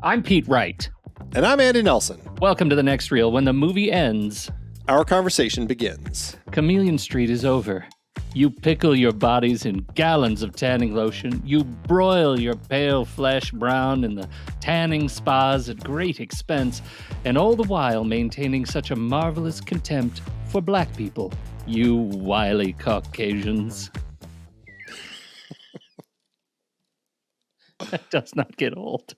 I'm Pete Wright. And I'm Andy Nelson. Welcome to the next reel. When the movie ends, our conversation begins. Chameleon Street is over. You pickle your bodies in gallons of tanning lotion. You broil your pale flesh brown in the tanning spas at great expense, and all the while maintaining such a marvelous contempt for black people, you wily Caucasians. That does not get old.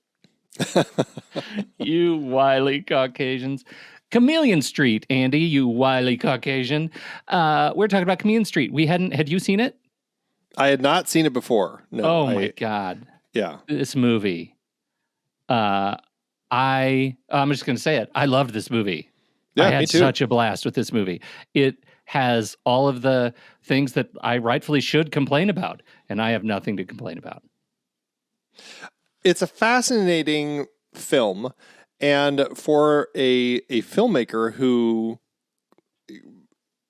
You wily Caucasians. Chameleon Street, Andy, you wily Caucasian. We're talking about Chameleon Street. Had you seen it? I had not seen it before. No. Oh my God. Yeah. This movie. I'm just going to say it. I loved this movie. Yeah, I had me too. Such a blast with this movie. It has all of the things that I rightfully should complain about, and I have nothing to complain about. It's a fascinating film. And for a filmmaker who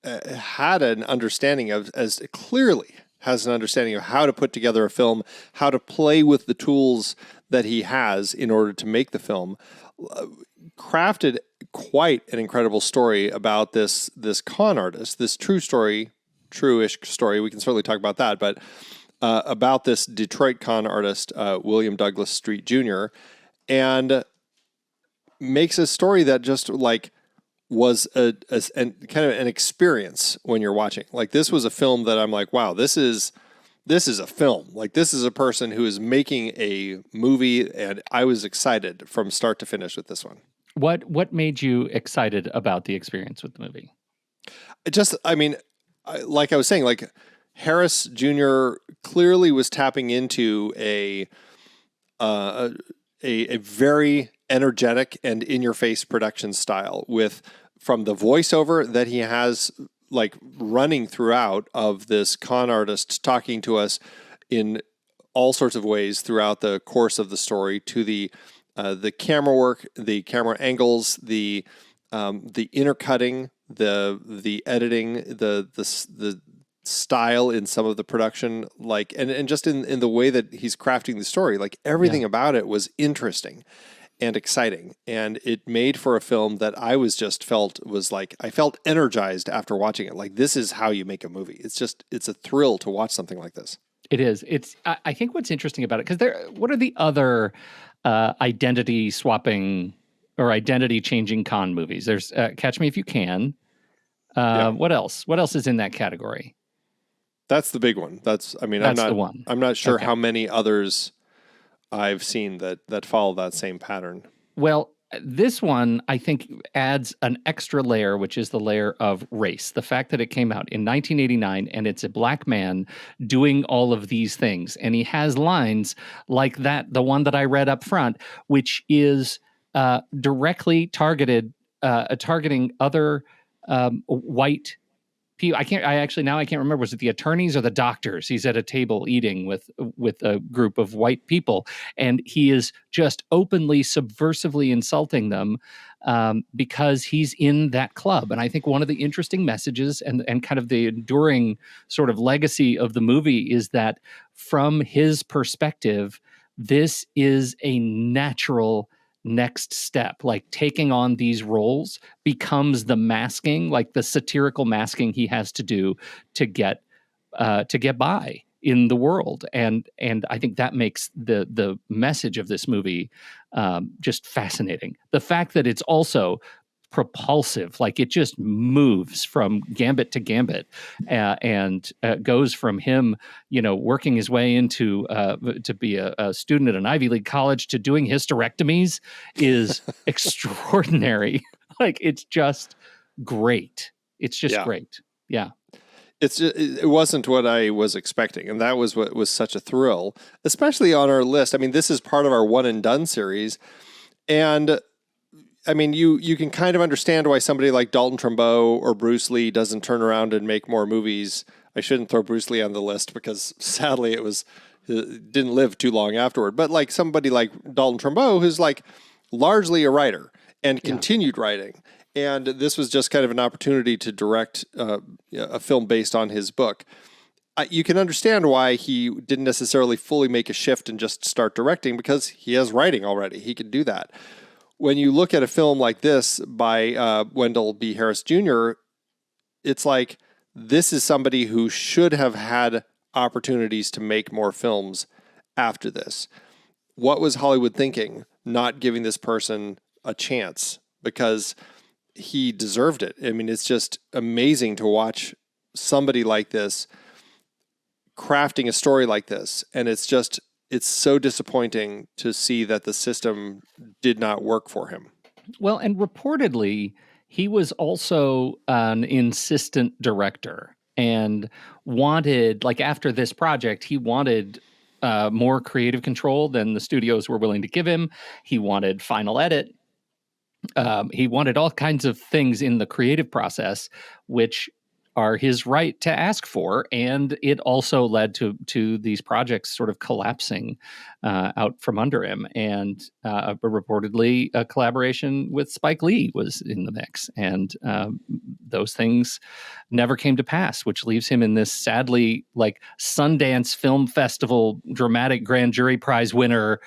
had an understanding of, as clearly has an understanding of how to put together a film, how to play with the tools that he has in order to make the film, crafted quite an incredible story about this con artist, this true-ish story. We can certainly talk about that, but about this Detroit con artist, William Douglas Street Jr., and makes a story that just like was a kind of an experience when you're watching. Like, this was a film that I'm like, wow, this is a film. Like, this is a person who is making a movie, and I was excited from start to finish with this one. What made you excited about the experience with the movie? Like I was saying, like, Harris Jr. clearly was tapping into a very energetic and in-your-face production style from the voiceover that he has like running throughout of this con artist talking to us in all sorts of ways throughout the course of the story, to the camera work, the camera angles, the intercutting, the editing, the style in some of the production, like, and just in the way that he's crafting the story, like everything about it was interesting and exciting, and it made for a film that I felt energized after watching it. Like, this is how you make a movie. It's a thrill to watch something like this. It is. I think what's interesting about it, because what are the other identity swapping or identity changing con movies? There's Catch Me If You Can. What else? What else is in that category? That's the big one. That's the one. I'm not sure how many others I've seen that follow that same pattern. Well, this one, I think, adds an extra layer, which is the layer of race. The fact that it came out in 1989 and it's a black man doing all of these things. And he has lines like that, the one that I read up front, which is directly targeting other white people. I can't remember. Was it the attorneys or the doctors? He's at a table eating with a group of white people, and he is just openly, subversively insulting them because he's in that club. And I think one of the interesting messages and kind of the enduring sort of legacy of the movie is that from his perspective, this is a natural next step. Like, taking on these roles becomes the masking, like the satirical masking he has to do to get by in the world. And I think that makes the message of this movie just fascinating. The fact that it's also propulsive, like it just moves from gambit to gambit, and goes from him, working his way into to be a student at an Ivy League college to doing hysterectomies is extraordinary. Like, it's just great. It's just great. Yeah. It wasn't what I was expecting, and that was what was such a thrill, especially on our list. I mean, this is part of our one and done series, and I mean, you can kind of understand why somebody like Dalton Trumbo or Bruce Lee doesn't turn around and make more movies. I shouldn't throw Bruce Lee on the list because sadly it didn't live too long afterward. But like somebody like Dalton Trumbo, who's like largely a writer and continued writing. And this was just kind of an opportunity to direct a film based on his book. you can understand why he didn't necessarily fully make a shift and just start directing, because he has writing already. He could do that. When you look at a film like this by Wendell B. Harris Jr., it's like, this is somebody who should have had opportunities to make more films after this. What was Hollywood thinking, not giving this person a chance? Because he deserved it. I mean, it's just amazing to watch somebody like this crafting a story like this. And it's so disappointing to see that the system did not work for him. Well, and reportedly, he was also an insistent director and wanted, like after this project, he wanted more creative control than the studios were willing to give him. He wanted final edit. He wanted all kinds of things in the creative process, which are his right to ask for, and it also led to these projects sort of collapsing out from under him. And reportedly, a collaboration with Spike Lee was in the mix, and those things never came to pass, which leaves him in this sadly like Sundance Film Festival dramatic grand jury prize winner,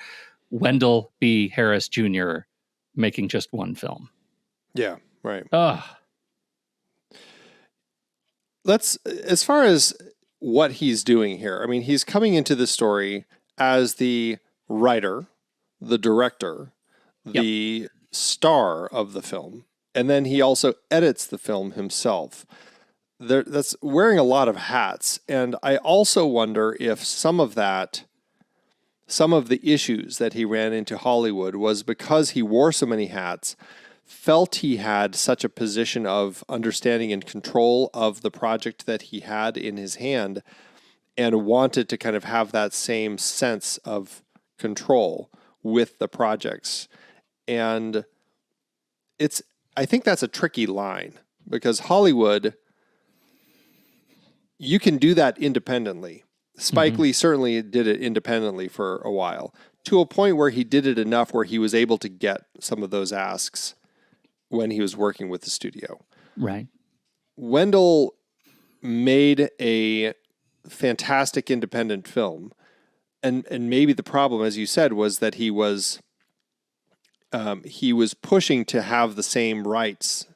Wendell B. Harris Jr., making just one film. Yeah, right. Ugh. As far as what he's doing here, I mean, he's coming into the story as the writer, the director, the star of the film, and then he also edits the film himself. That's wearing a lot of hats, and I also wonder if some of the issues that he ran into Hollywood was because he wore so many hats, felt he had such a position of understanding and control of the project that he had in his hand, and wanted to kind of have that same sense of control with the projects. And I think that's a tricky line, because Hollywood, you can do that independently. Spike Lee certainly did it independently for a while, to a point where he did it enough where he was able to get some of those asks when he was working with the studio. Right. Wendell made a fantastic independent film. And maybe the problem, as you said, was that he was pushing to have the same rights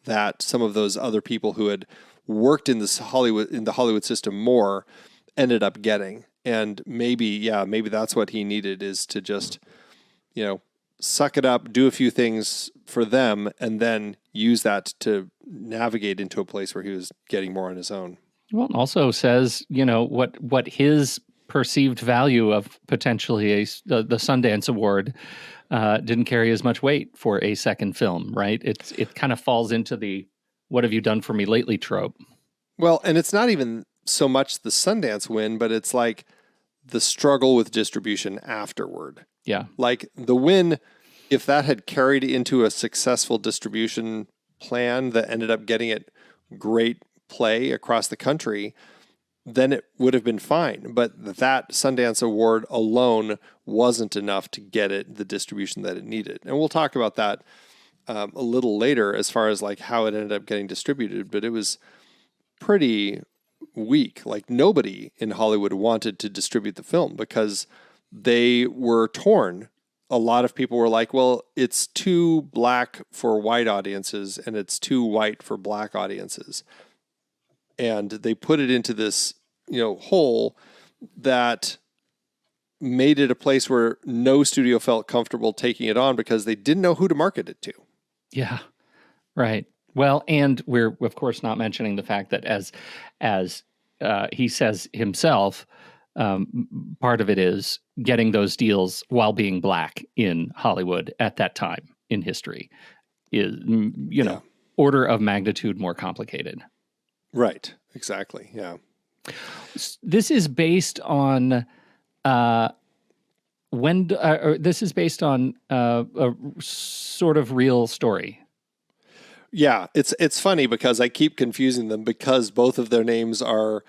that some of those other people who had worked in the Hollywood system more ended up getting. And maybe that's what he needed, is to just, suck it up, do a few things for them, and then use that to navigate into a place where he was getting more on his own. Well, it also says, what his perceived value of potentially the Sundance Award didn't carry as much weight for a second film, right? It kind of falls into the "what have you done for me lately" trope. Well, and it's not even so much the Sundance win, but it's like the struggle with distribution afterward. Yeah. Like the win, if that had carried into a successful distribution plan that ended up getting it great play across the country, then it would have been fine. But that Sundance Award alone wasn't enough to get it the distribution that it needed. And we'll talk about that a little later as far as like how it ended up getting distributed. But it was pretty weak. Like nobody in Hollywood wanted to distribute the film because they were torn. A lot of people were like, well, it's too black for white audiences and it's too white for black audiences. And they put it into this, hole that made it a place where no studio felt comfortable taking it on because they didn't know who to market it to. Yeah, right. Well, and we're of course not mentioning the fact that as he says himself, part of it is getting those deals while being black in Hollywood at that time in history is, order of magnitude more complicated. Right. Exactly. Yeah. This is based on this is based on a sort of real story. Yeah, it's funny because I keep confusing them because both of their names are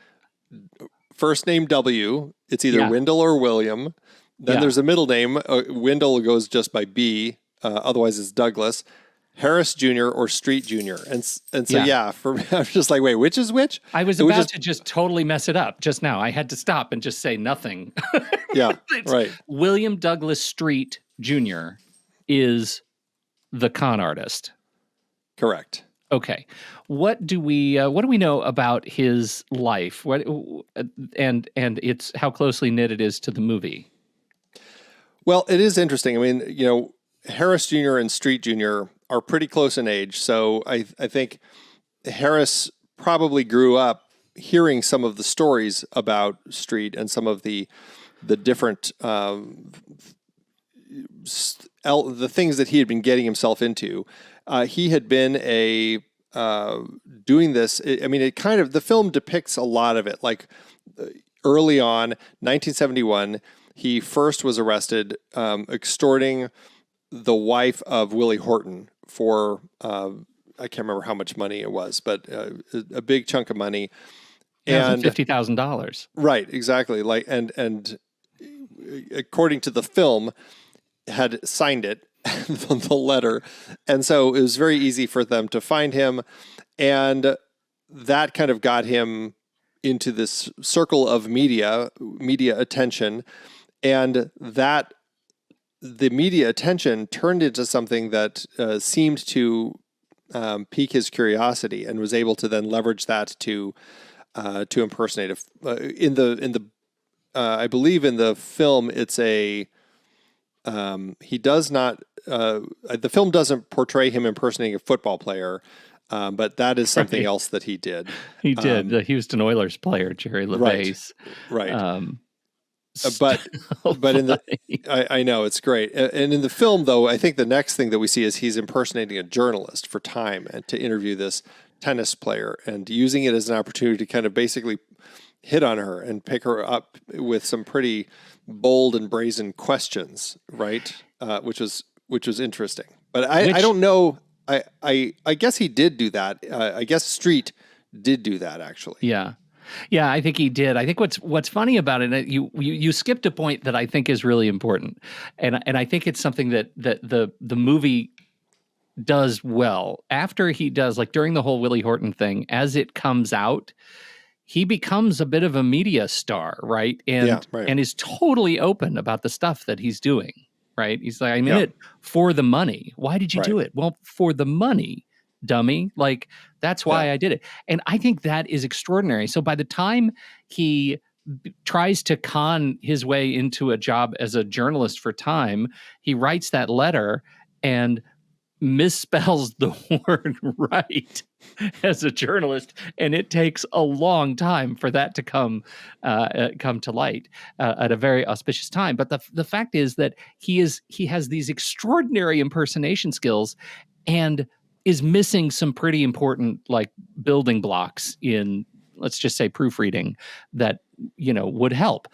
first name W. It's either Wendell or William. Then there's a middle name. Wendell goes just by B. Otherwise, it's Douglas. Harris Jr. or Street Jr. And so, Yeah. for me, I'm just like, wait, which is which? I was about to just totally mess it up just now. I had to stop and just say nothing. Yeah, It's right. William Douglas Street Jr. is the con artist. Correct. Okay. What do we know about his life? And it's how closely knit it is to the movie? Well, it is interesting. I mean, Harris Jr. and Street Jr. are pretty close in age. So I think Harris probably grew up hearing some of the stories about Street and some of the different the things that he had been getting himself into. He had been doing this. The film depicts a lot of it. Like early on, 1971, he first was arrested extorting the wife of Willie Horton for I can't remember how much money it was, but a big chunk of money. And $50,000. Right, exactly. Like and according to the film, had signed it, the letter, and so it was very easy for them to find him, and that kind of got him into this circle of media attention, and that the media attention turned into something that seemed to pique his curiosity, and was able to then leverage that to impersonate. I believe in the film, it's he does not. The film doesn't portray him impersonating a football player, but that is something else that he did. He did. The Houston Oilers player, Jerry LeBase. Right. So but in I know it's great. And in the film, though, I think the next thing that we see is he's impersonating a journalist for Time and to interview this tennis player and using it as an opportunity to kind of basically hit on her and pick her up with some pretty bold and brazen questions, right? Which was interesting. But I don't know. I guess he did do that. I guess Street did do that, actually. Yeah. Yeah, I think he did. I think what's funny about it, you skipped a point that I think is really important, and I think it's something that the movie does well. After he does, like during the whole Willie Horton thing, as it comes out, he becomes a bit of a media star, right? And and is totally open about the stuff that he's doing, right? He's like, I'm in it for the money. Why did you do it? Well, for the money, dummy. Like, that's why I did it. And I think that is extraordinary. So by the time he tries to con his way into a job as a journalist for Time, he writes that letter and misspells the word right as a journalist, and it takes a long time for that to come to light at a very auspicious time. But the fact is that he has these extraordinary impersonation skills, and is missing some pretty important like building blocks in, let's just say, proofreading that would help.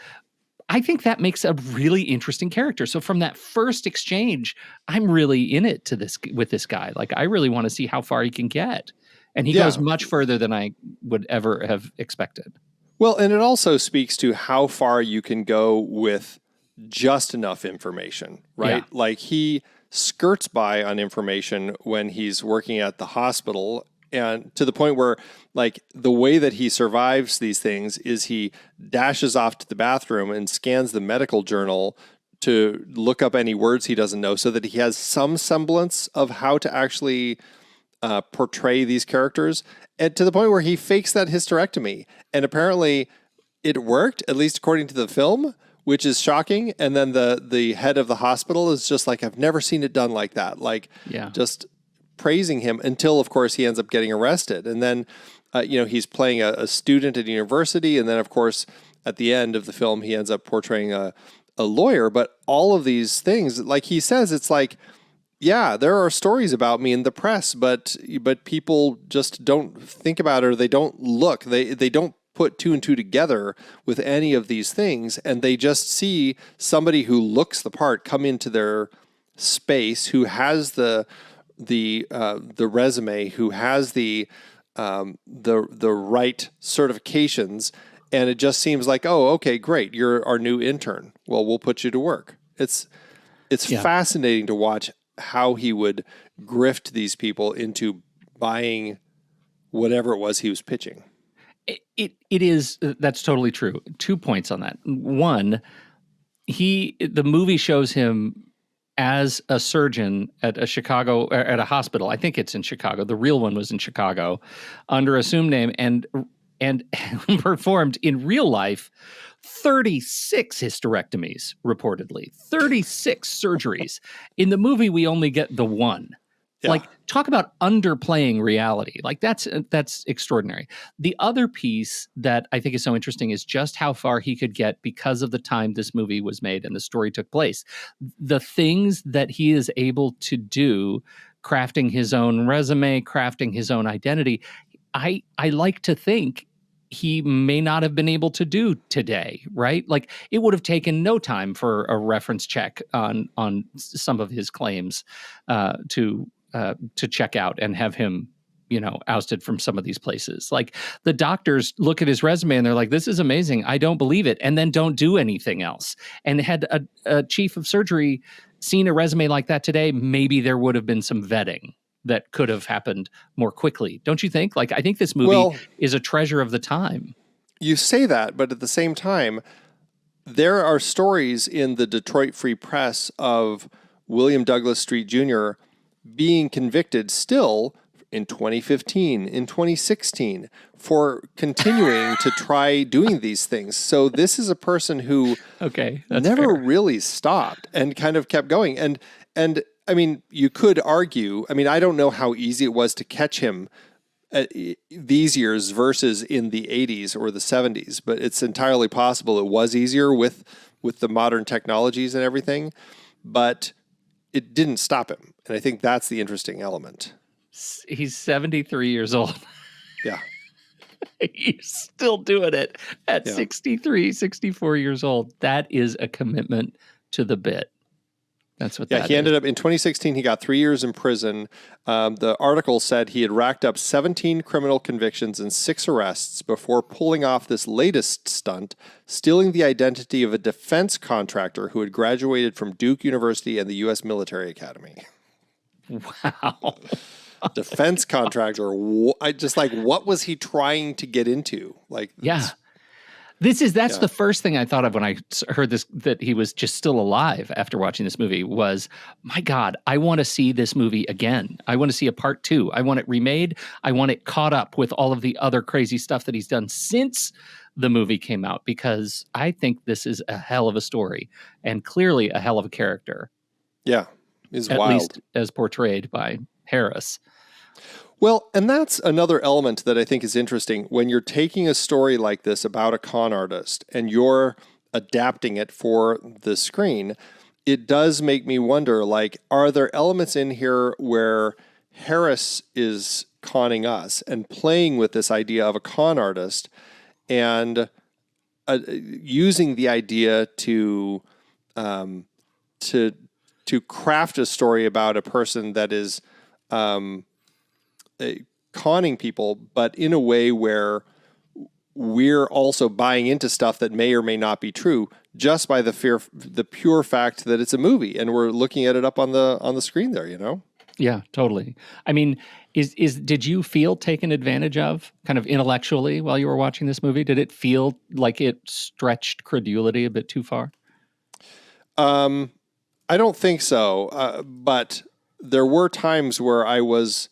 I think that makes a really interesting character. So from that first exchange, I'm really in it with this guy. Like, I really want to see how far he can get. And he goes much further than I would ever have expected. Well, and it also speaks to how far you can go with just enough information, right? Yeah. Like, he skirts by on information when he's working at the hospital, and to the point where, like, the way that he survives these things is he dashes off to the bathroom and scans the medical journal to look up any words he doesn't know, so that he has some semblance of how to actually portray these characters, and to the point where he fakes that hysterectomy. And apparently it worked, at least according to the film, which is shocking. And then the head of the hospital is just like, I've never seen it done like that. Like, just praising him until, of course, he ends up getting arrested. And then, he's playing a student at university. And then, of course, at the end of the film, he ends up portraying a lawyer. But all of these things, like he says, it's like, yeah, there are stories about me in the press, but people just don't think about it, or they don't look. They don't put two and two together with any of these things, and they just see somebody who looks the part come into their space, who has the resume, who has the right certifications, and it just seems like, oh, okay, great, you're our new intern. Well, we'll put you to work. It's fascinating to watch how he would grift these people into buying whatever it was he was pitching. It is, that's totally true. 2 points on that. One, the movie shows him as a surgeon at a hospital. I think it's in Chicago. The real one was in Chicago, under assumed name, and performed in real life 36 hysterectomies, reportedly 36 surgeries. In the movie, we only get the one. Yeah. Like, talk about underplaying reality. Like, that's extraordinary. The other piece that I think is so interesting is just how far he could get because of the time this movie was made and the story took place. The things that he is able to do, crafting his own resume, crafting his own identity, I like to think he may not have been able to do today, right? Like, it would have taken no time for a reference check on some of his claims to check out and have him, ousted from some of these places. Like, the doctors look at his resume and they're like, this is amazing, I don't believe it, and then don't do anything else. And had a chief of surgery seen a resume like that today, maybe there would have been some vetting that could have happened more quickly. Don't you think? Like, I think this movie is a treasure of the time. You say that, but at the same time, there are stories in the Detroit Free Press of William Douglas Street Jr. being convicted still in 2015, in 2016, for continuing to try doing these things. So this is a person who never really stopped and kind of kept going. And I mean, you could argue, I mean, I don't know how easy it was to catch him these years versus in the 80s or the 70s, but it's entirely possible it was easier with the modern technologies and everything, but it didn't stop him. And I think that's the interesting element. He's 73 years old. Yeah. He's still doing it at 63, 64 years old. That is a commitment to the bit. That's what that is. He ended up, in 2016, he got 3 years in prison. The article said he had racked up 17 criminal convictions and 6 arrests before pulling off this latest stunt, stealing the identity of a defense contractor who had graduated from Duke University and the U.S. Military Academy. Wow. Defense contractor. What was he trying to get into? That's the first thing I thought of when I heard this, that he was just still alive after watching this movie, was, my God, I want to see this movie again. I want to see a part 2. I want it remade. I want it caught up with all of the other crazy stuff that he's done since the movie came out, because I think this is a hell of a story and clearly a hell of a character. Yeah, it's at wild. Least as portrayed by Harris. Well, and that's another element that I think is interesting. When you're taking a story like this about a con artist and you're adapting it for the screen, it does make me wonder, like, are there elements in here where Harris is conning us and playing with this idea of a con artist and using the idea to craft a story about a person that is conning people, but in a way where we're also buying into stuff that may or may not be true, just by the pure fact that it's a movie and we're looking at it up on the screen there, Yeah, totally. I mean, did you feel taken advantage of kind of intellectually while you were watching this movie? Did it feel like it stretched credulity a bit too far? I don't think so. But there were times where I was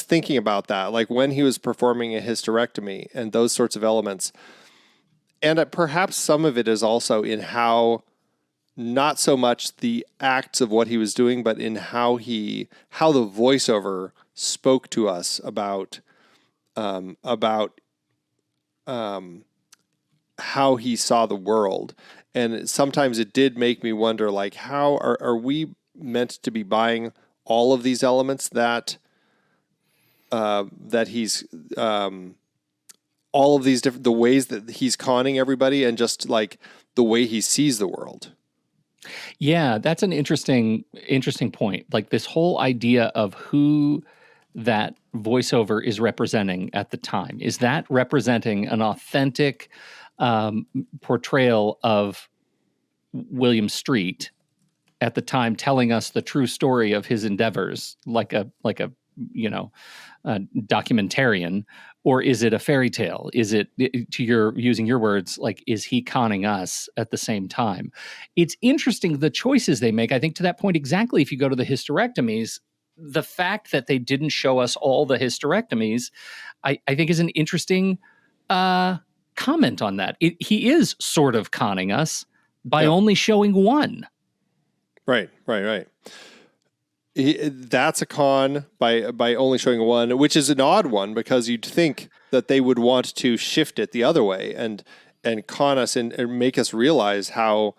thinking about that, like when he was performing a hysterectomy and those sorts of elements. And perhaps some of it is also in how, not so much the acts of what he was doing, but in how the voiceover spoke to us about how he saw the world. And sometimes it did make me wonder, like, how are we meant to be buying all of these elements that he's all of these different, the ways that he's conning everybody and just like the way he sees the world. Yeah, that's an interesting point. Like, this whole idea of who that voiceover is representing at the time. Is that representing an authentic portrayal of William Street at the time telling us the true story of his endeavors, like a documentarian, or is it a fairy tale? Is it, to your using your words, like, is he conning us at the same time? It's interesting the choices they make. I think to that point exactly. If you go to the hysterectomies, the fact that they didn't show us all the hysterectomies, I think is an interesting comment on that. He is sort of conning us by only showing one. Right. That's a con by only showing one, which is an odd one because you'd think that they would want to shift it the other way and con us and make us realize how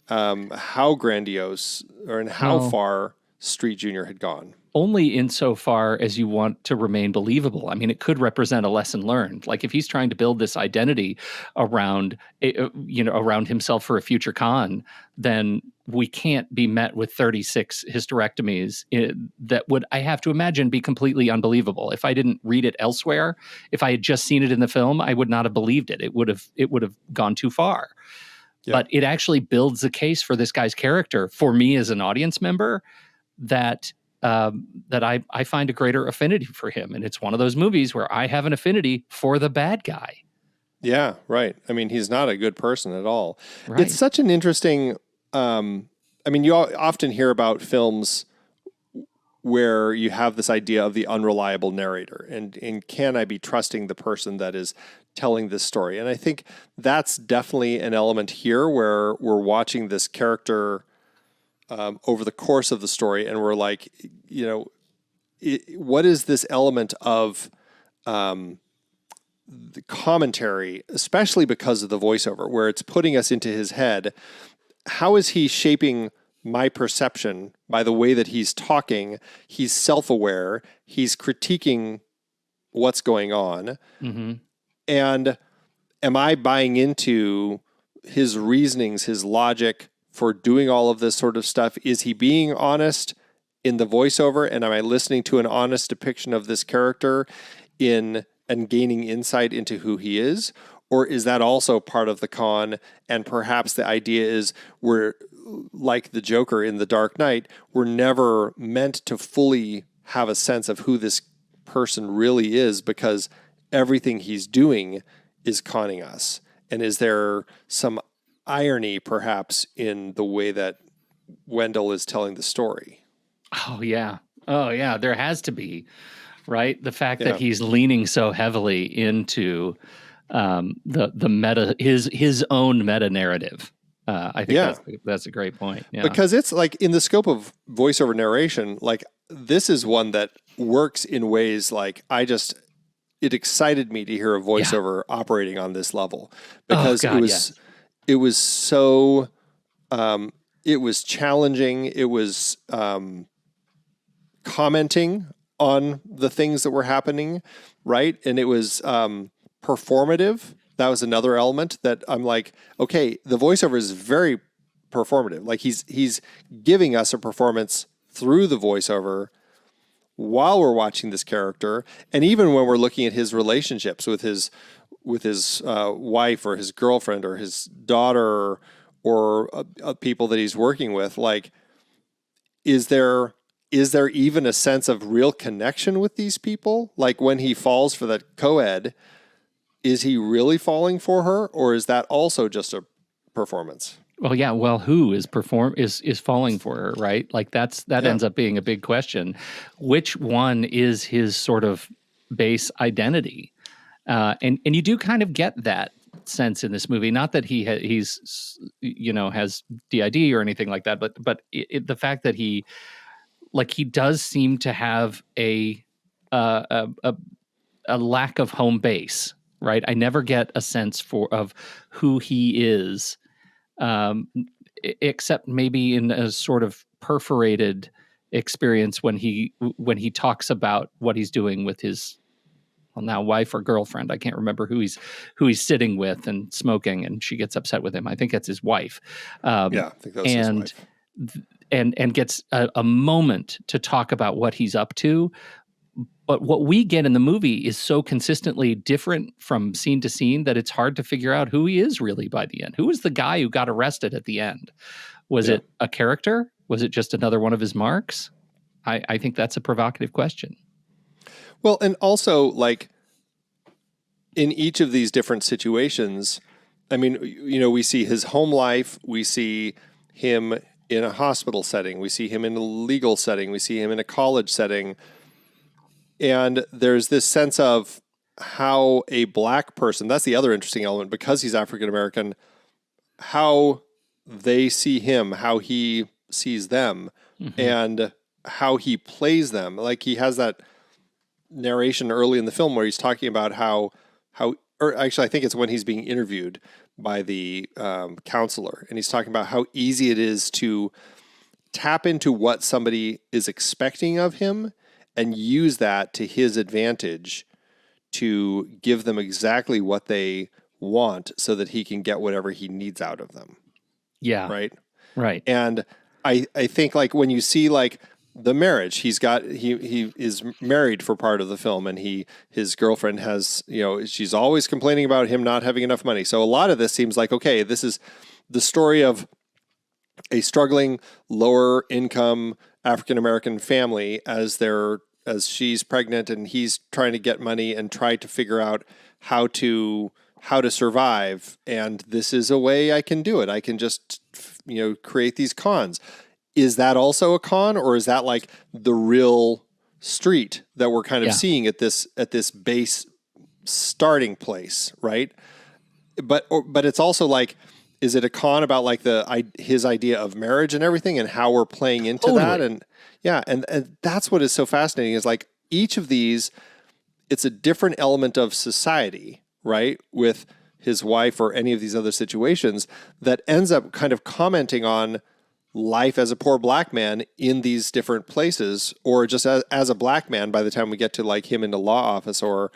grandiose and how far Street Junior had gone. Only insofar as you want to remain believable. I mean, it could represent a lesson learned. Like if he's trying to build this identity around, around himself for a future con, then we can't be met with 36 hysterectomies that would, I have to imagine, be completely unbelievable. If I didn't read it elsewhere, if I had just seen it in the film, I would not have believed it. It would have gone too far. Yeah. But it actually builds a case for this guy's character for me as an audience member that I find a greater affinity for him. And it's one of those movies where I have an affinity for the bad guy. Yeah, right. I mean, he's not a good person at all. Right. It's such an interesting, you often hear about films where you have this idea of the unreliable narrator and can I be trusting the person that is telling this story? And I think that's definitely an element here where we're watching this character over the course of the story, and we're like, what is this element of the commentary, especially because of the voiceover, where it's putting us into his head? How is he shaping my perception by the way that he's talking? He's self-aware. He's critiquing what's going on. Mm-hmm. And am I buying into his reasonings, his logic, for doing all of this sort of stuff? Is he being honest in the voiceover? And am I listening to an honest depiction of this character and gaining insight into who he is? Or is that also part of the con? And perhaps the idea is we're like the Joker in The Dark Knight. We're never meant to fully have a sense of who this person really is because everything he's doing is conning us. And is there some irony perhaps in the way that Wendell is telling the story? Oh yeah. There has to be, right? The fact that he's leaning so heavily into the meta, his own meta narrative. I think that's a great point. Yeah. Because it's like in the scope of voiceover narration, like this is one that works in ways like it excited me to hear a voiceover operating on this level because it was so, it was challenging. It was commenting on the things that were happening, right? And it was performative. That was another element that I'm like, okay, the voiceover is very performative. Like he's giving us a performance through the voiceover while we're watching this character, and even when we're looking at his relationships with his wife or his girlfriend or his daughter or people that he's working with, like, is there even a sense of real connection with these people? Like when he falls for that co-ed, is he really falling for her, or is that also just a performance? Well, yeah. Well, who is falling for her, right? Like that ends up being a big question. Which one is his sort of base identity? And you do kind of get that sense in this movie. Not that he's has DID or anything like that, but the fact that he does seem to have a lack of home base, right? I never get a sense of who he is, except maybe in a sort of perforated experience when he talks about what he's doing with his now wife or girlfriend. I can't remember who he's sitting with and smoking, and she gets upset with him. I think that's his wife. I think that was his wife. And gets a moment to talk about what he's up to. But what we get in the movie is so consistently different from scene to scene that it's hard to figure out who he is really by the end. Who is the guy who got arrested at the end? Was it a character? Was it just another one of his marks? I think that's a provocative question. Well, and also, like, in each of these different situations, I mean, we see his home life, we see him in a hospital setting, we see him in a legal setting, we see him in a college setting. And there's this sense of how a black person, that's the other interesting element, because he's African American, how they see him, how he sees them, and how he plays them. Like, he has that narration early in the film where he's talking about or actually I think it's when he's being interviewed by the counselor, and he's talking about how easy it is to tap into what somebody is expecting of him and use that to his advantage to give them exactly what they want so that he can get whatever he needs out of them. Yeah. Right. Right. And I think, like, when you see, like, the marriage, he is married for part of the film, and his girlfriend has, she's always complaining about him not having enough money. So a lot of this seems like, okay, this is the story of a struggling lower income African American family as she's pregnant and he's trying to get money and try to figure out how to survive. And this is a way I can do it. I can just, create these cons. Is that also a con, or is that like the real street that we're kind of seeing at this base starting place, right? But it's also like, is it a con about like his idea of marriage and everything, and how we're playing into that? And and that's what is so fascinating, is like each of these, it's a different element of society, right? With his wife or any of these other situations that ends up kind of commenting on life as a poor black man in these different places, or just as a black man by the time we get to like him in the law office or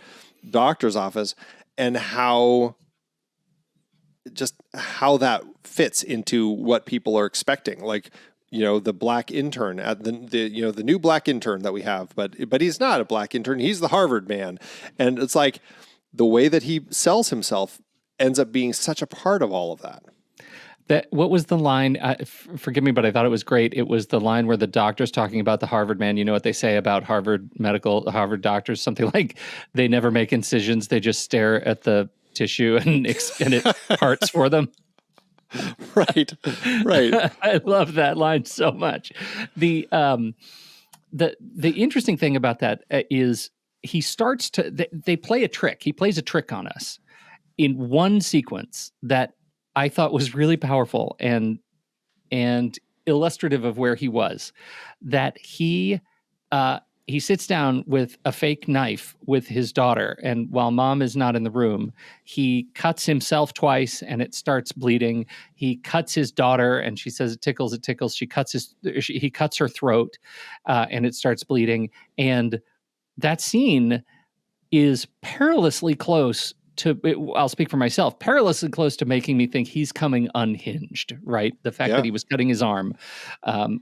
doctor's office, and how that fits into what people are expecting. Like, the black intern at the new black intern that we have, but he's not a black intern. He's the Harvard man. And it's like the way that he sells himself ends up being such a part of all of that. What was the line? Forgive me, but I thought it was great. It was the line where the doctor's talking about the Harvard man. You know what they say about Harvard doctors? Something like, they never make incisions. They just stare at the tissue and it parts for them. Right. I love that line so much. The interesting thing about that is he starts to, they play a trick. He plays a trick on us in one sequence that I thought was really powerful and illustrative of where he was. That he sits down with a fake knife with his daughter, and while mom is not in the room, he cuts himself twice and it starts bleeding. He cuts his daughter and she says it tickles, it tickles. He cuts her throat and it starts bleeding. And that scene is perilously close to, I'll speak for myself, perilously close to making me think he's coming unhinged, right? The fact that he was cutting his arm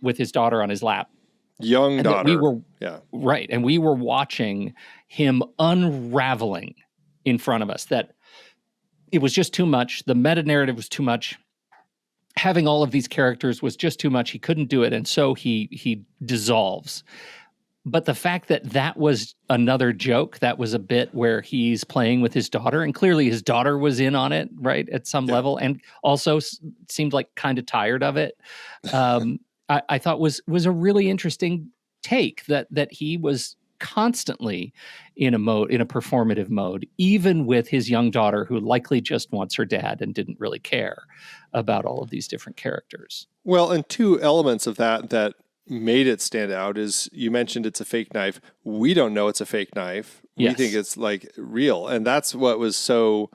with his daughter on his lap. Young and daughter. Right. And we were watching him unraveling in front of us, that it was just too much. The meta narrative was too much. Having all of these characters was just too much. He couldn't do it. And so he dissolves. But the fact that was another joke, that was a bit where he's playing with his daughter, and clearly his daughter was in on it, right, at some level, and also seemed like kind of tired of it. I thought was a really interesting take, that he was constantly in a performative mode, even with his young daughter, who likely just wants her dad and didn't really care about all of these different characters. Well, and two elements of that made it stand out is, you mentioned it's a fake knife. We don't know it's a fake knife. We think it's like real. And that's what was so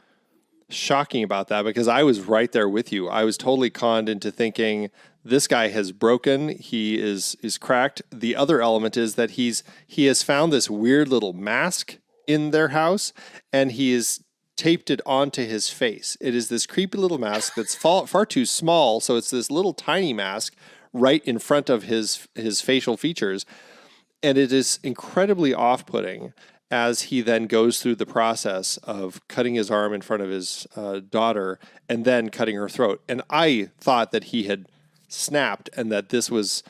shocking about that, because I was right there with you. I was totally conned into thinking this guy has broken. He is cracked. The other element is that he has found this weird little mask in their house, and he is taped it onto his face. It is this creepy little mask that's far too small. So it's this little tiny mask right in front of his facial features. And it is incredibly off-putting as he then goes through the process of cutting his arm in front of his daughter and then cutting her throat. And I thought that he had snapped, and that this was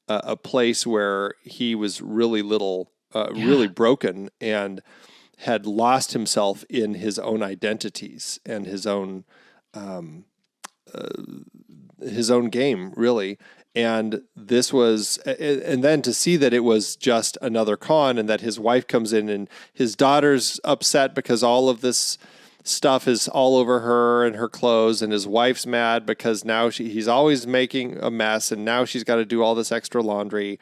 a place where he was really really broken, and had lost himself in his own identities and his own game, really. And this was, and then to see that it was just another con, and that his wife comes in and his daughter's upset because all of this stuff is all over her and her clothes, and his wife's mad because now he's always making a mess, and now she's got to do all this extra laundry.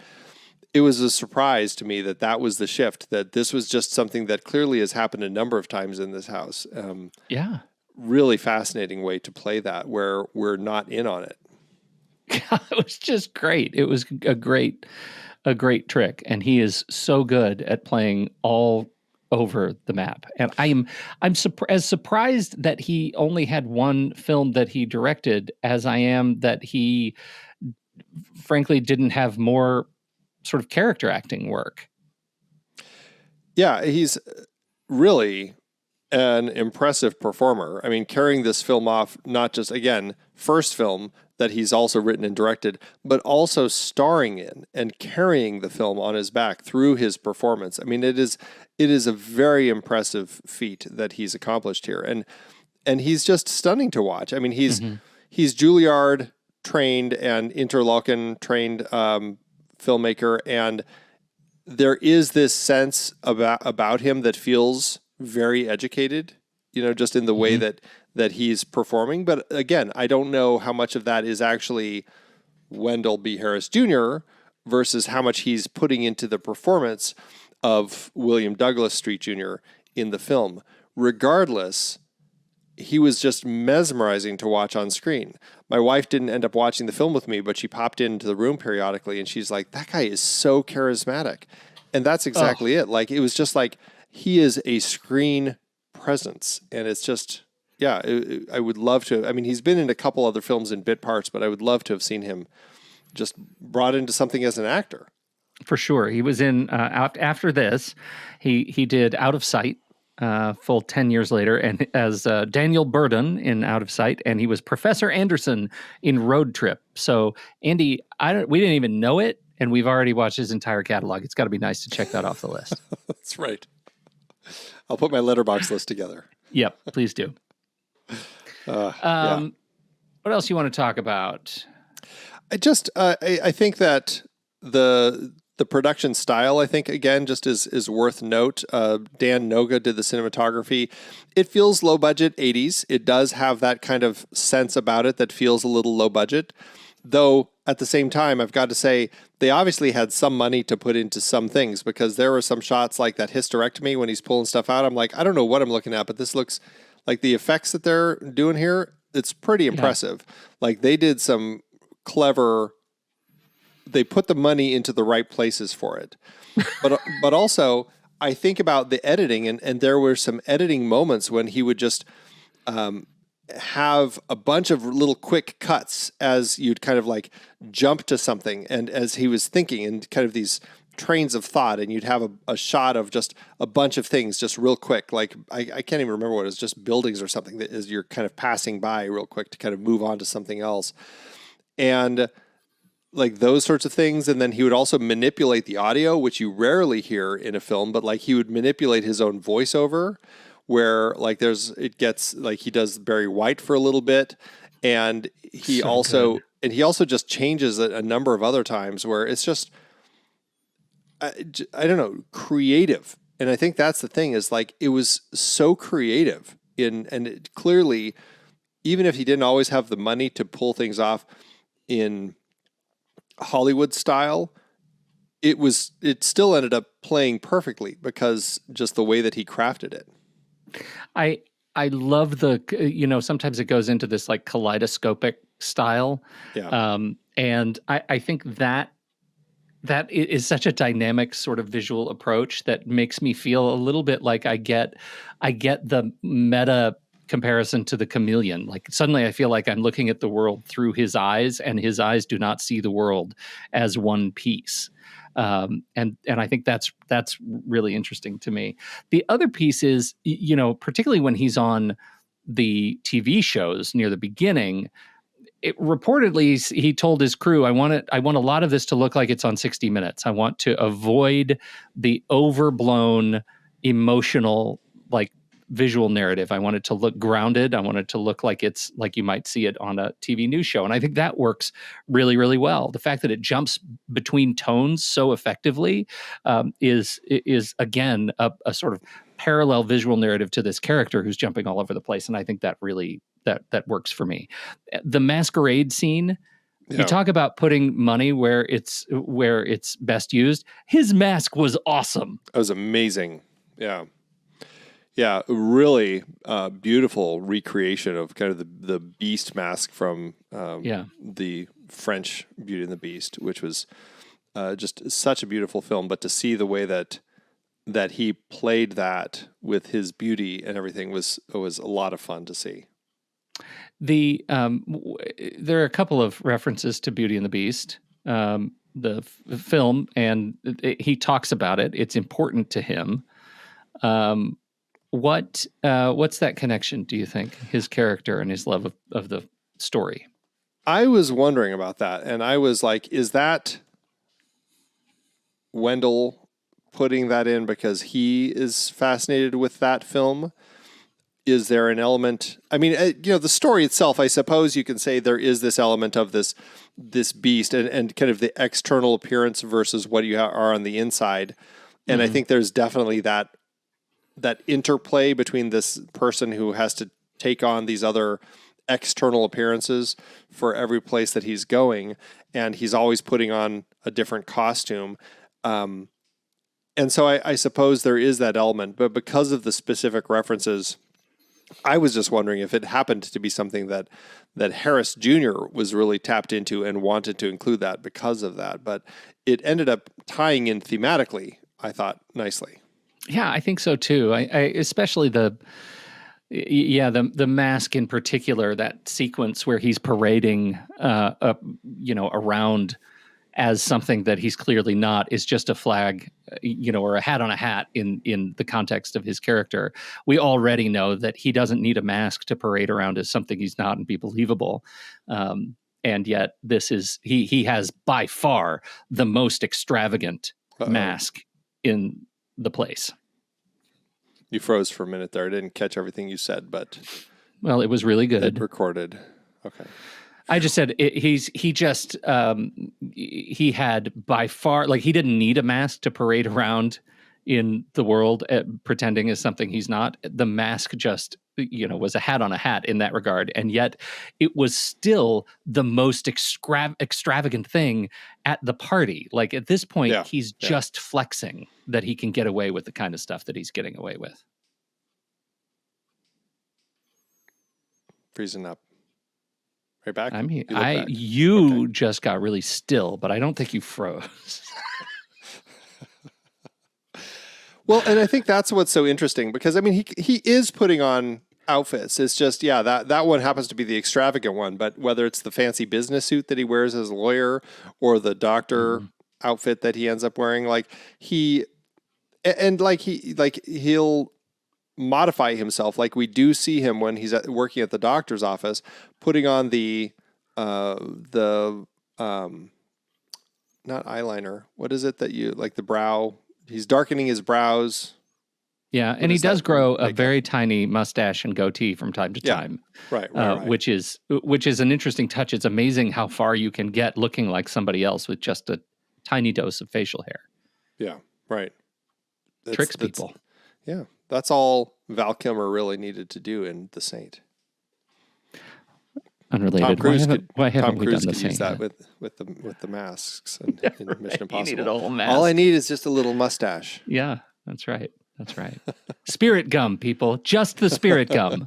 It was a surprise to me that was the shift, that this was just something that clearly has happened a number of times in this house. Really fascinating way to play that, where we're not in on it. It was just great. It was a great trick, and he is so good at playing all over the map. And I'm as surprised that he only had one film that he directed as I am that he frankly didn't have more sort of character acting work. Yeah, he's really an impressive performer. I mean, carrying this film off, not just, again, first film that he's also written and directed, but also starring in and carrying the film on his back through his performance. I mean, it is a very impressive feat that he's accomplished here. And he's just stunning to watch. I mean, he's Juilliard trained and Interlochen trained filmmaker, and there is this sense about him that feels very educated, just in the way that he's performing. But again, I don't know how much of that is actually Wendell B. Harris Jr. versus how much he's putting into the performance of William Douglas Street Jr. in the film. Regardless, he was just mesmerizing to watch on screen. My wife didn't end up watching the film with me, but she popped into the room periodically, and she's like, that guy is so charismatic. And that's exactly it. Like, it was just like, he is a screen presence. And it's just, I would love to. I mean, he's been in a couple other films in bit parts, but I would love to have seen him just brought into something as an actor. For sure. He was in, after this, he did Out of Sight, full 10 years later, and as Daniel Burden in Out of Sight, and he was Professor Anderson in Road Trip. So, Andy, we didn't even know it, and we've already watched his entire catalog. It's got to be nice to check that off the list. That's right. I'll put my letterbox list together. Yep, please do. What else you want to talk about? I think that the production style, I think, again, just is worth note. Dan Noga did the cinematography. It feels low budget 80s. It does have that kind of sense about it that feels a little low budget. Though at the same time, I've got to say, they obviously had some money to put into some things, because there were some shots like that hysterectomy when he's pulling stuff out. I'm like, I don't know what I'm looking at, but this looks like the effects that they're doing here. It's pretty impressive. Yeah. Like, they did some clever, they put the money into the right places for it. But also, I think about the editing, and there were some editing moments when he would just have a bunch of little quick cuts as you'd kind of like jump to something, and as he was thinking, and kind of these trains of thought, and you'd have a shot of just a bunch of things just real quick. Like, I can't even remember what it was, just buildings or something that is you're kind of passing by real quick to kind of move on to something else. And like those sorts of things. And then he would also manipulate the audio, which you rarely hear in a film, but like he would manipulate his own voiceover, where like it gets like he does Barry White for a little bit. And he also just changes a number of other times where it's just, I don't know, creative. And I think that's the thing, is like, it was so creative and it clearly, even if he didn't always have the money to pull things off in Hollywood style, it still ended up playing perfectly because just the way that he crafted it. I love sometimes it goes into this like kaleidoscopic style. Yeah. And I think that is such a dynamic sort of visual approach that makes me feel a little bit like I get the meta comparison to the Chameleon. Like, suddenly I feel like I'm looking at the world through his eyes, and his eyes do not see the world as one piece. And I think that's really interesting to me. The other piece is, particularly when he's on the TV shows near the beginning, reportedly he told his crew, I want a lot of this to look like it's on 60 Minutes. I want to avoid the overblown emotional like visual narrative. I want it to look grounded. I want it to look like it's like you might see it on a TV news show. And I think that works really, really well. The fact that it jumps between tones so effectively is again a sort of parallel visual narrative to this character who's jumping all over the place. And I think that really that works for me. The masquerade scene, you talk about putting money where it's best used. His mask was awesome. It was amazing. Yeah. Yeah, really beautiful recreation of kind of the Beast mask from the French Beauty and the Beast, which was just such a beautiful film. But to see the way that he played that with his beauty and everything was a lot of fun to see. There are a couple of references to Beauty and the Beast, the film, and he talks about it. It's important to him. What's that connection, do you think? His character and his love of the story? I was wondering about that, and I was like, is that Wendell putting that in because he is fascinated with that film? Is there an element? I mean, the story itself, I suppose you can say there is this element of this beast and kind of the external appearance versus what you are on the inside. And I think there's definitely that interplay between this person who has to take on these other external appearances for every place that he's going. And he's always putting on a different costume. And so I suppose there is that element, but because of the specific references, I was just wondering if it happened to be something that Harris Jr. was really tapped into and wanted to include that because of that. But it ended up tying in thematically, I thought, nicely. Yeah, I think so too. I especially the mask in particular, that sequence where he's parading around as something that he's clearly not, is just a flag, or a hat on a hat in the context of his character. We already know that he doesn't need a mask to parade around as something he's not and be believable. And yet this is, he has by far the most extravagant mask in the place. You froze for a minute there. I didn't catch everything you said, but well, it was really good. It recorded. Okay. I just said he had by far, like, he didn't need a mask to parade around in the world pretending as something he's not. The mask just, was a hat on a hat in that regard. And yet it was still the most extravagant thing at the party. Like, at this point, he's just flexing that he can get away with the kind of stuff that he's getting away with. Freezing up. Right back? I'm here. Back. You just got really still, but I don't think you froze. Well, and I think that's what's so interesting, because I mean, he is putting on outfits. It's just, that one happens to be the extravagant one, but whether it's the fancy business suit that he wears as a lawyer or the doctor outfit that he ends up wearing, he'll modify himself. Like, we do see him when he's working at the doctor's office, putting on the not eyeliner. What is it that you like, the brow? He's darkening his brows. Yeah, and he does grow a very tiny mustache and goatee from time to time. Right. Which is an interesting touch. It's amazing how far you can get looking like somebody else with just a tiny dose of facial hair. Yeah, right. Tricks people. Yeah, that's all Val Kilmer really needed to do in The Saint. Unrelated. Tom Cruise why haven't we done The use Saint that with the masks and in Mission Impossible. He needed a whole mask. All I need is just a little mustache. Yeah, that's right. Spirit gum, people. Just the spirit gum.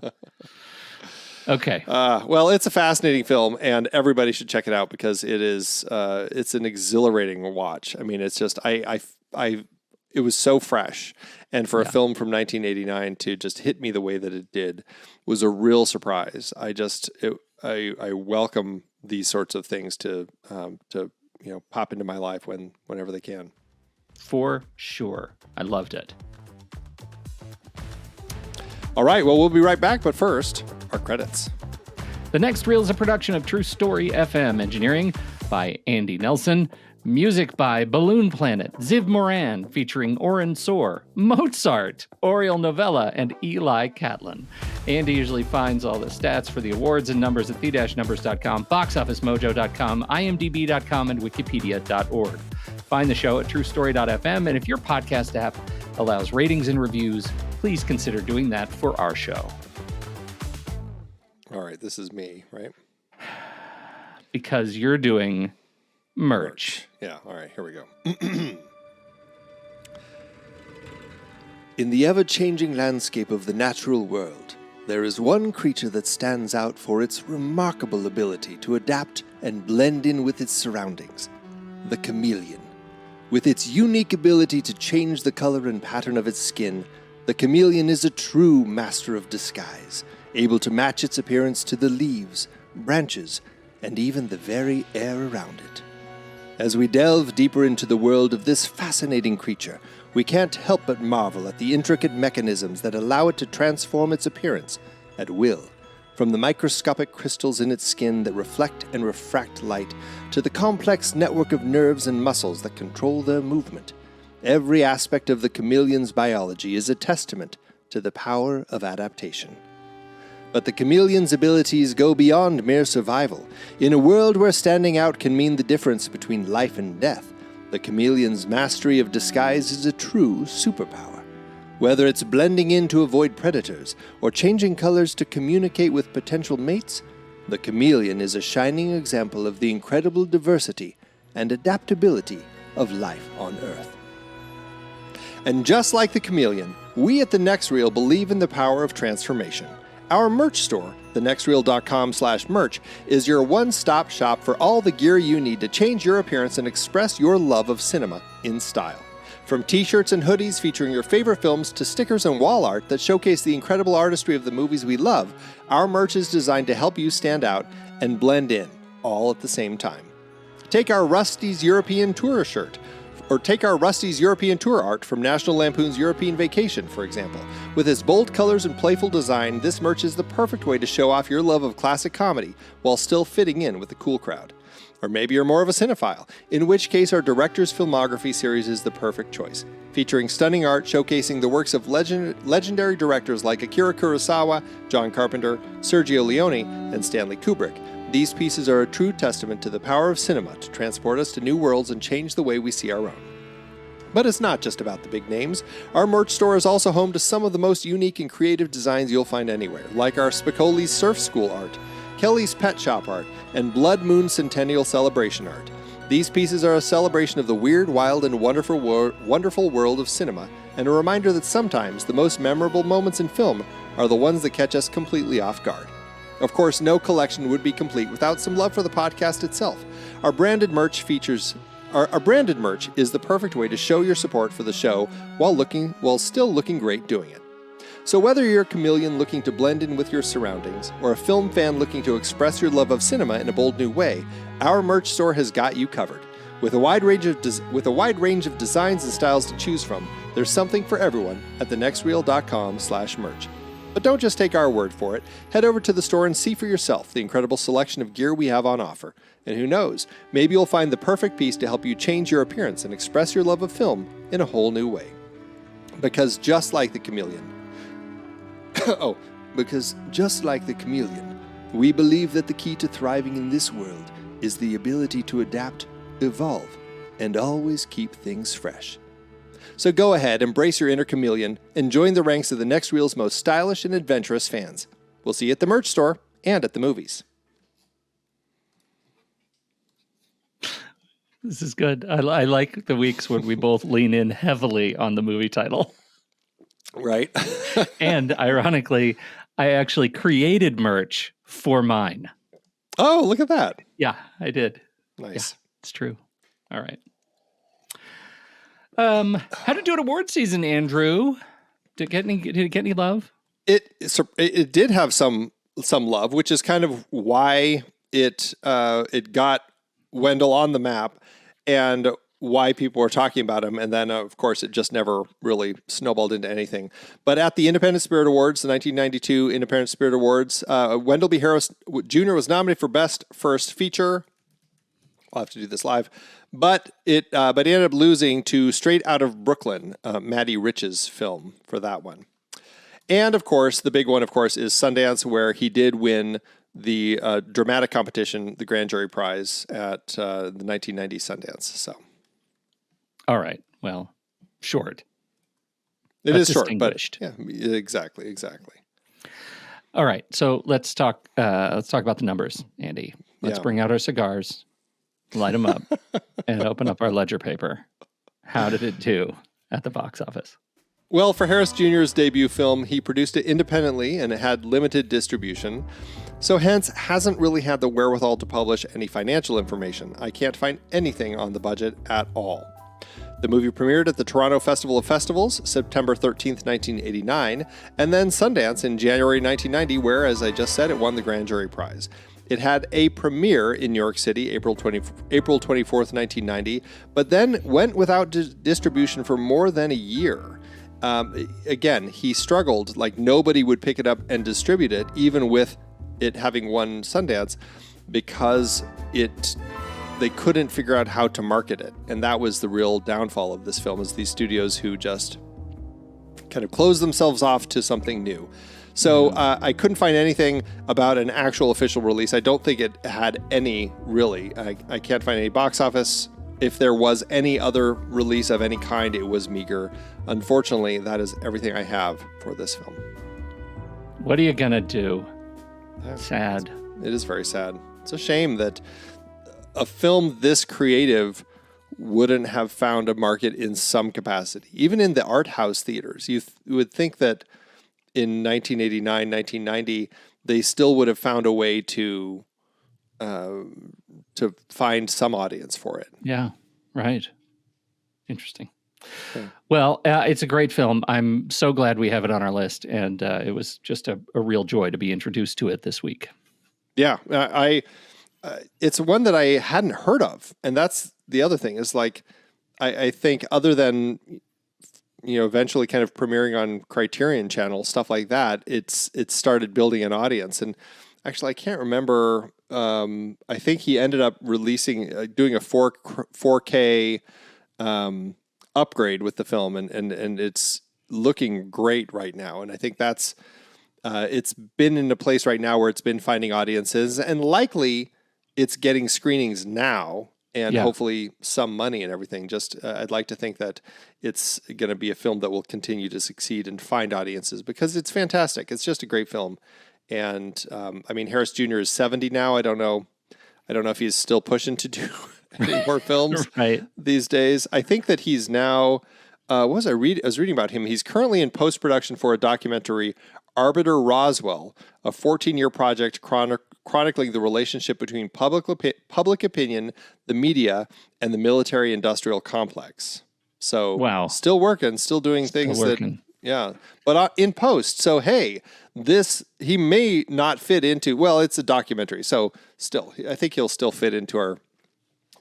Okay. Well, it's a fascinating film, and everybody should check it out because it is. It's an exhilarating watch. I mean, it's just it was so fresh, and for a film from 1989 to just hit me the way that it did was a real surprise. I welcome these sorts of things to pop into my life whenever they can. For sure, I loved it. All right, well, we'll be right back, but first, our credits. The Next Reel is a production of True Story FM. Engineering by Andy Nelson. Music by Balloon Planet, Ziv Moran, featuring Oren Soar, Mozart, Oriel Novella, and Eli Catlin. Andy usually finds all the stats for the awards and numbers at the-numbers.com, boxofficemojo.com, imdb.com, and wikipedia.org. Find the show at truestory.fm, and if your podcast app allows ratings and reviews, please consider doing that for our show. All right, this is me, right? Because you're doing merch. Yeah, all right, here we go. In the ever-changing landscape of the natural world, there is one creature that stands out for its remarkable ability to adapt and blend in with its surroundings, the chameleon. With its unique ability to change the color and pattern of its skin, the chameleon is a true master of disguise, able to match its appearance to the leaves, branches, and even the very air around it. As we delve deeper into the world of this fascinating creature, we can't help but marvel at the intricate mechanisms that allow it to transform its appearance at will, from the microscopic crystals in its skin that reflect and refract light to the complex network of nerves and muscles that control their movement. Every aspect of the chameleon's biology is a testament to the power of adaptation. But the chameleon's abilities go beyond mere survival. In a world where standing out can mean the difference between life and death, the chameleon's mastery of disguise is a true superpower. Whether it's blending in to avoid predators or changing colors to communicate with potential mates, the chameleon is a shining example of the incredible diversity and adaptability of life on Earth. And just like the chameleon, we at The Next Reel believe in the power of transformation. Our merch store, thenextreel.com/merch, is your one-stop shop for all the gear you need to change your appearance and express your love of cinema in style. From t-shirts and hoodies featuring your favorite films to stickers and wall art that showcase the incredible artistry of the movies we love, our merch is designed to help you stand out and blend in, all at the same time. Take our Rusty's European Tour shirt, or take our Rusty's European Tour art from National Lampoon's European Vacation, for example. With its bold colors and playful design, this merch is the perfect way to show off your love of classic comedy while still fitting in with the cool crowd. Or maybe you're more of a cinephile, in which case our Director's Filmography series is the perfect choice, featuring stunning art showcasing the works of legendary directors like Akira Kurosawa, John Carpenter, Sergio Leone, and Stanley Kubrick. These pieces are a true testament to the power of cinema to transport us to new worlds and change the way we see our own. But it's not just about the big names. Our merch store is also home to some of the most unique and creative designs you'll find anywhere, like our Spicoli's Surf School art, Kelly's Pet Shop art, and Blood Moon Centennial Celebration art. These pieces are a celebration of the weird, wild, and wonderful world of cinema, and a reminder that sometimes the most memorable moments in film are the ones that catch us completely off guard. Of course, no collection would be complete without some love for the podcast itself. Our branded merch is the perfect way to show your support for the show while still looking great doing it. So whether you're a chameleon looking to blend in with your surroundings, or a film fan looking to express your love of cinema in a bold new way, our merch store has got you covered. With a wide range of designs and styles to choose from, there's something for everyone at thenextreel.com/merch. But don't just take our word for it. Head over to the store and see for yourself the incredible selection of gear we have on offer. And who knows, maybe you'll find the perfect piece to help you change your appearance and express your love of film in a whole new way. Because just like the chameleon, we believe that the key to thriving in this world is the ability to adapt, evolve, and always keep things fresh. So go ahead, embrace your inner chameleon, and join the ranks of the Next Reel's most stylish and adventurous fans. We'll see you at the merch store and at the movies. This is good. I like the weeks when we both lean in heavily on the movie title. Right. And ironically, I actually created merch for mine. Oh, look at that. Yeah, I did. Nice. Yeah, it's true. All right. How to do an award season, Andrew? Did it get any love? It did have some love, which is kind of why it got Wendell on the map. And why people were talking about him. And then, of course, it just never really snowballed into anything. But at the Independent Spirit Awards, the 1992 Independent Spirit Awards, Wendell B. Harris Jr. was nominated for Best First Feature. I'll have to do this live. But he ended up losing to Straight Outta Brooklyn, Matty Rich's film for that one. And, of course, the big one, of course, is Sundance, where he did win the dramatic competition, the Grand Jury Prize at the 1990 Sundance. So, all right. Well, short. It is short, but yeah, exactly. All right. So let's talk about the numbers, Andy. Let's bring out our cigars, light them up, and open up our ledger paper. How did it do at the box office? Well, for Harris Jr.'s debut film, he produced it independently and it had limited distribution. So hence, hasn't really had the wherewithal to publish any financial information. I can't find anything on the budget at all. The movie premiered at the Toronto Festival of Festivals, September 13th, 1989, and then Sundance in January 1990, where, as I just said, it won the Grand Jury Prize. It had a premiere in New York City, April 24th, 1990, but then went without distribution for more than a year. Again, he struggled, like nobody would pick it up and distribute it, even with it having won Sundance, because they couldn't figure out how to market it. And that was the real downfall of this film, is these studios who just kind of closed themselves off to something new. So I couldn't find anything about an actual official release. I don't think it had any, really. I can't find any box office. If there was any other release of any kind, it was meager. Unfortunately, that is everything I have for this film. What are you going to do? Sad. It is very sad. It's a shame that a film this creative wouldn't have found a market in some capacity. Even in the art house theaters, you would think that in 1989, 1990, they still would have found a way to find some audience for it. Yeah, right. Interesting. Okay. Well, it's a great film. I'm so glad we have it on our list, and it was just a real joy to be introduced to it this week. Yeah, it's one that I hadn't heard of, and that's the other thing. Is like, I think other than eventually kind of premiering on Criterion Channel, stuff like that, it started building an audience. And actually, I can't remember. I think he ended up releasing, doing a 4K upgrade with the film, and it's looking great right now. And I think that's it's been in a place right now where it's been finding audiences, and likely it's getting screenings now, and hopefully some money and everything. Just I'd like to think that it's going to be a film that will continue to succeed and find audiences, because it's fantastic. It's just a great film. And I mean, Harris Jr. is 70 now. I don't know if he's still pushing to do any more films these days. I think that he's now, I was reading about him. He's currently in post-production for a documentary, Arbiter Roswell, a 14-year project chronicling the relationship between public opinion, the media, and the military-industrial complex. So still working, still doing things that... Yeah, but in post. So, hey, he may not fit into, well, it's a documentary. So still, I think he'll still fit into our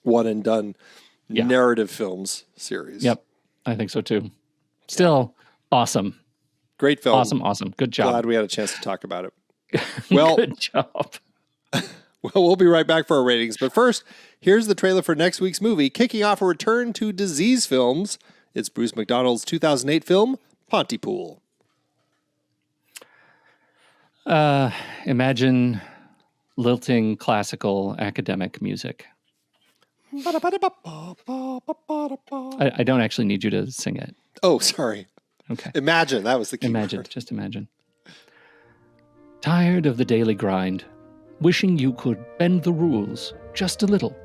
one and done narrative films series. Yep, I think so too. Still awesome. Great film. Awesome. Good job. Glad we had a chance to talk about it. Well, good job. Well, we'll be right back for our ratings. But first, here's the trailer for next week's movie, kicking off a return to disease films. It's Bruce McDonald's 2008 film, Pontypool. Imagine lilting classical academic music. I don't actually need you to sing it. Oh, sorry. Okay. Imagine, that was the key word. Just imagine. Tired of the daily grind, wishing you could bend the rules just a little?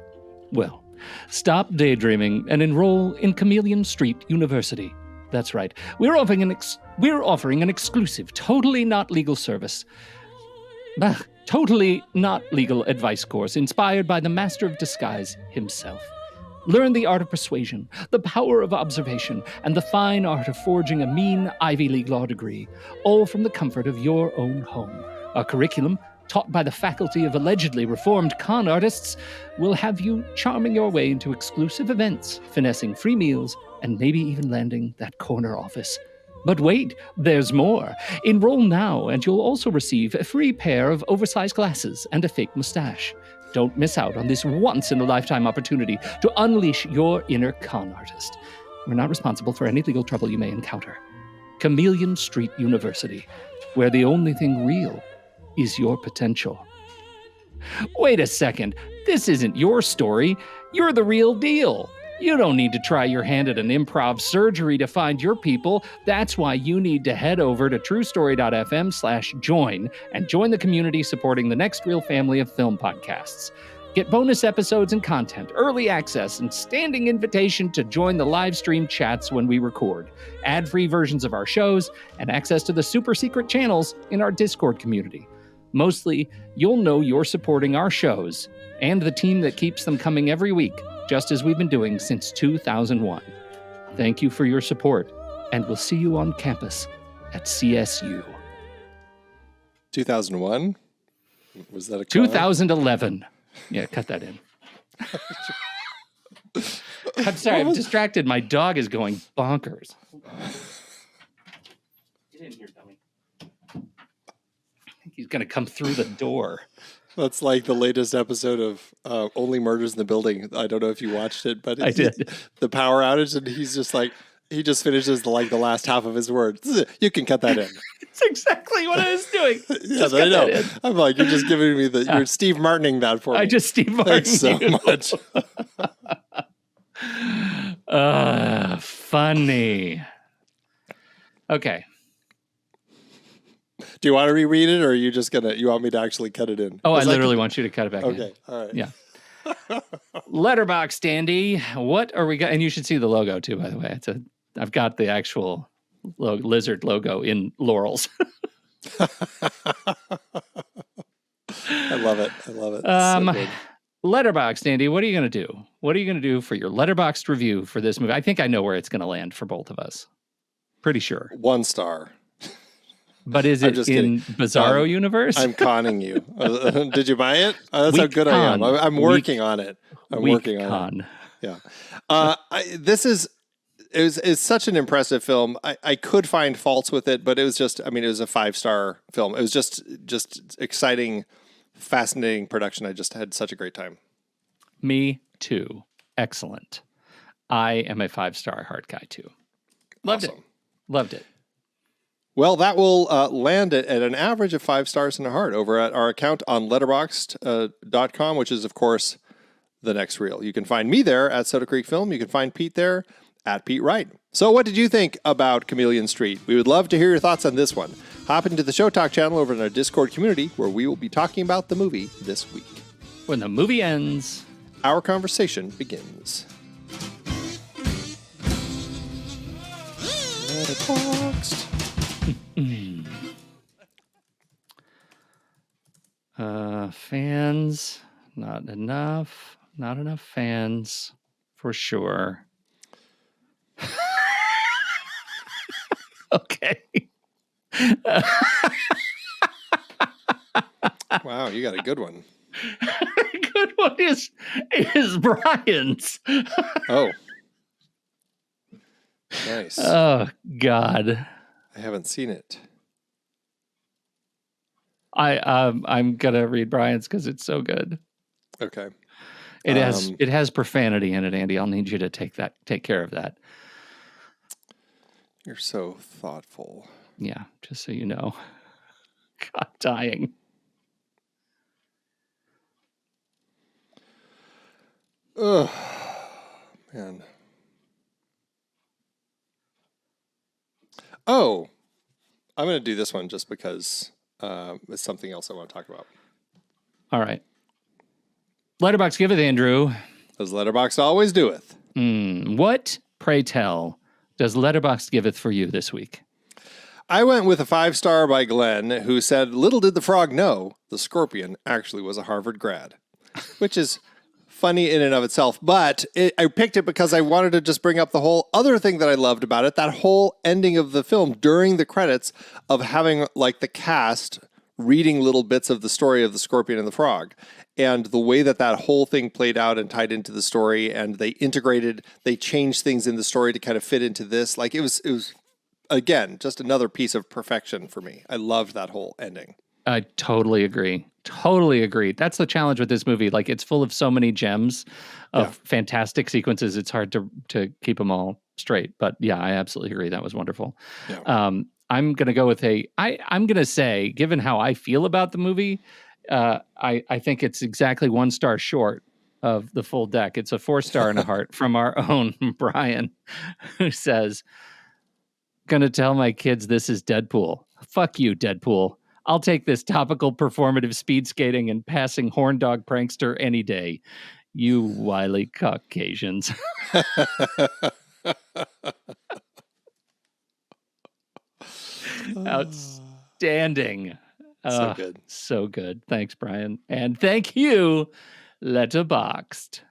Well, stop daydreaming and enroll in Chameleon Street University. That's right. We're offering an exclusive, totally not legal service. Totally not legal advice course inspired by the master of disguise himself. Learn the art of persuasion, the power of observation, and the fine art of forging a mean Ivy League law degree, all from the comfort of your own home. Our curriculum taught by the faculty of allegedly reformed con artists, will have you charming your way into exclusive events, finessing free meals, and maybe even landing that corner office. But wait, there's more. Enroll now, and you'll also receive a free pair of oversized glasses and a fake mustache. Don't miss out on this once-in-a-lifetime opportunity to unleash your inner con artist. We're not responsible for any legal trouble you may encounter. Chameleon Street University, where the only thing real is your potential. Wait a second. This isn't your story. You're the real deal. You don't need to try your hand at an improv surgery to find your people. That's why you need to head over to truestory.fm/join and join the community supporting the next real family of film podcasts. Get bonus episodes and content, early access, and standing invitation to join the live stream chats when we record, ad-free versions of our shows, and access to the super secret channels in our Discord community. Mostly, you'll know you're supporting our shows and the team that keeps them coming every week, just as we've been doing since 2001. Thank you for your support, and we'll see you on campus at CSU. 2001? Was that a 2011. Yeah, cut that in. I'm sorry, I'm distracted. My dog is going bonkers. Get in here, dummy. I think he's going to come through the door. That's like the latest episode of Only Murders in the Building. I don't know if you watched it, but I did. The power outage, and he's just like, he just finishes the last half of his words. You can cut that in. It's exactly what I was doing. Yes, I know. I'm like, you're just giving me you're Steve Martining that for me. I just Steve Martin. Thanks so much. Funny. Okay. Do you want to reread it, or are you just you want me to actually cut it in? Oh, I literally want you to cut it back in. Okay, all right. Yeah. Letterboxd, Andy. What are we got? And you should see the logo too, by the way. I've got the actual lizard logo in laurels. I love it. I love it. So good. Letterboxd, Andy. What are you going to do? What are you going to do for your Letterboxd review for this movie? I think I know where it's going to land for both of us. Pretty sure. 1 star. But is it in Bizarro universe? I'm conning you. Did you buy it? That's how good I am. I'm working on it. I'm working on it. Yeah. It's such an impressive film. I could find faults with it, but it was just, it was a 5-star film. It was just exciting, fascinating production. I just had such a great time. Me too. Excellent. I am a 5-star heart guy too. Loved it. Loved it. Well, that will land at an average of 5 stars and a heart over at our account on letterboxd.com, which is, of course, the next reel. You can find me there at Soda Creek Film. You can find Pete there at Pete Wright. So what did you think about Chameleon Street? We would love to hear your thoughts on this one. Hop into the Show Talk channel over in our Discord community, where we will be talking about the movie this week. When the movie ends, our conversation begins. Letterboxd. Fans, not enough fans for sure. Okay. Wow, you got a good one. The good one is Brian's. Oh. Nice. Oh, God. I haven't seen it. I'm gonna read Brian's because it's so good. Okay. It has profanity in it, Andy. I'll need you to take care of that. You're so thoughtful. Yeah, just so you know. God, dying. Ugh, man. Oh, I'm going to do this one just because it's something else I want to talk about. All right. Letterboxd giveth, Andrew. As Letterboxd always doeth. What, pray tell, does Letterboxd giveth for you this week? I went with a 5-star by Glenn, who said, "Little did the frog know the scorpion actually was a Harvard grad," which is funny in and of itself. But I picked it because I wanted to just bring up the whole other thing that I loved about it, that whole ending of the film during the credits of having like the cast reading little bits of the story of the Scorpion and the Frog. And the way that that whole thing played out and tied into the story, and they changed things in the story to kind of fit into this. Like it was again, just another piece of perfection for me. I loved that whole ending. I totally agree. Totally agree. That's the challenge with this movie. Like, it's full of so many gems of fantastic sequences. It's hard to keep them all straight. But yeah, I absolutely agree. That was wonderful. Yeah. I'm going to go with I'm going to say, given how I feel about the movie, I think it's exactly 1 star short of the full deck. It's a 4 star and a heart from our own Brian, who says, "Gonna tell my kids this is Deadpool. Fuck you, Deadpool. I'll take this topical performative speed skating and passing horn dog prankster any day. You wily Caucasians." Outstanding. So good. So good. Thanks, Brian. And thank you, Letterboxd.